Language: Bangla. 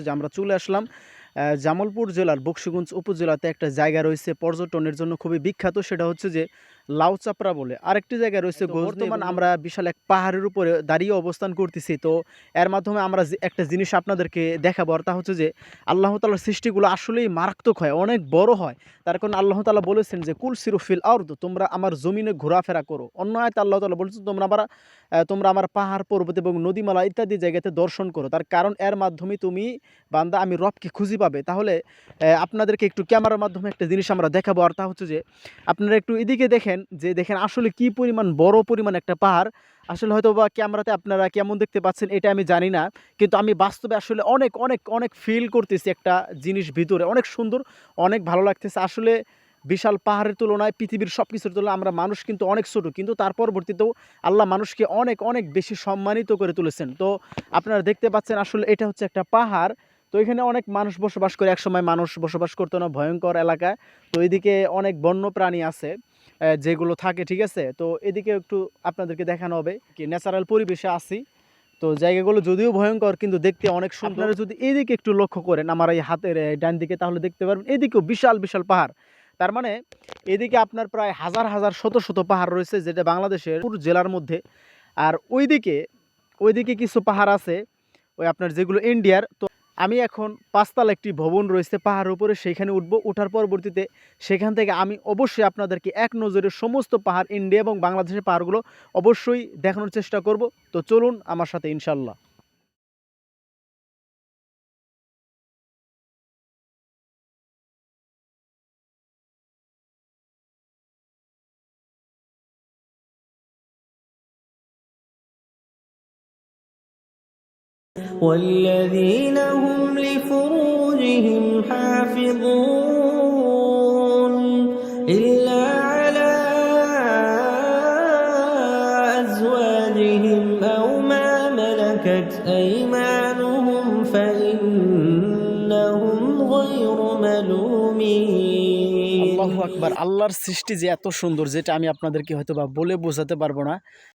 যে আমরা চলে আসলাম জামালপুর জেলার বকশীগঞ্জ উপজেলাতে একটা জায়গা রয়েছে পর্যটনের জন্য খুবই বিখ্যাত, সেটা হচ্ছে যে লাউচাপড়া বলে। আরেকটি জায়গা রয়েছে গজনী। বর্তমান আমরা বিশাল এক পাহাড়ের উপরে দাঁড়িয়ে অবস্থান করতেছি। তো এর মাধ্যমে আমরা একটা জিনিস আপনাদেরকে দেখাবো, আর তা হচ্ছে যে আল্লাহ তাআলার সৃষ্টিগুলো আসলেই মারাত্মক হয়, অনেক বড় হয়। তার কারণ আল্লাহ তাআলা বলেছেন যে কুল সিরু ফিল আরদ, তোমরা আমার জমিনে ঘোরাফেরা করো। অন্য আয়াতে আল্লাহ তাআলা বলেছেন তোমরা আমার পাহাড় পর্বত এবং নদীমালা ইত্যাদি জায়গাতে দর্শন করো। তার কারণ এর মাধ্যমে তুমি বান্দা আমি রবকে খুঁজে পাবে। তাহলে আপনাদেরকে একটু ক্যামেরার মাধ্যমে একটা জিনিস আমরা দেখাবো, আর তা হচ্ছে যে আপনারা একটু এদিকে দেখেন আসলে কি পরিমাণ বড় পরিমাণ একটা পাহাড়। আসলে হয়তো বা ক্যামেরাতে আপনারা কেমন দেখতে পাচ্ছেন এটা আমি জানি না, কিন্তু আমি বাস্তবে আসলে অনেক অনেক অনেক ফিল করতেছি একটা জিনিস ভিতরে, অনেক সুন্দর, অনেক ভালো লাগতেছে। আসলে বিশাল পাহাড়ের তুলনায় পৃথিবীর সব কিছুর তুলনায় আমরা মানুষ কিন্তু অনেক ছোট, কিন্তু তার পরবর্তীতেও আল্লাহ মানুষকে অনেক অনেক বেশি সম্মানিত করে তুলেছেন। তো আপনারা দেখতে পাচ্ছেন আসলে এটা হচ্ছে একটা পাহাড়। তো এখানে অনেক মানুষ বসবাস করে, একসময় মানুষ বসবাস করতো না, ভয়ঙ্কর এলাকায়। তো এদিকে অনেক বন্য প্রাণী আছে যেগুলো থাকে, ঠিক আছে। তো এদিকে একটু আপনাদেরকে দেখানো হবে কি ন্যাচারাল পরিবেশে আছি। তো জায়গাগুলো যদিও ভয়ঙ্কর কিন্তু দেখতে অনেক সুন্দর। আপনারা যদি এদিকে একটু লক্ষ্য করেন আমার এই হাতের ডান দিকে, তাহলে দেখতে পারবেন এদিকেও বিশাল বিশাল পাহাড়। তার মানে এদিকে আপনার প্রায় হাজার হাজার শত শত পাহাড় রয়েছে, যেটা বাংলাদেশের পুরো জেলার মধ্যে। আর ওইদিকে কিছু পাহাড় আছে ওই আপনার যেগুলো ইন্ডিয়ার। তো আমি এখন পাঁচতলা একটি ভবন রয়েছে পাহাড়ের উপরে, সেইখানে উঠবো। ওঠার পরবর্তীতে সেখান থেকে আমি অবশ্যই আপনাদেরকে এক নজরে সমস্ত পাহাড়, ইন্ডিয়া এবং বাংলাদেশের পাহাড়গুলো অবশ্যই দেখানোর চেষ্টা করব। তো চলুন আমার সাথে ইনশাল্লাহ। والذين هم لفروجهم حافظون إلا على أزواجهم أو ما ملكت أيمانهم فإنهم غير ملومين। আল্লাহু আকবার। আল্লাহর সৃষ্টি যে এত সুন্দর, যেটা আমি আপনাদেরকে হয়তো বা বলে বোঝাতে পারবো না।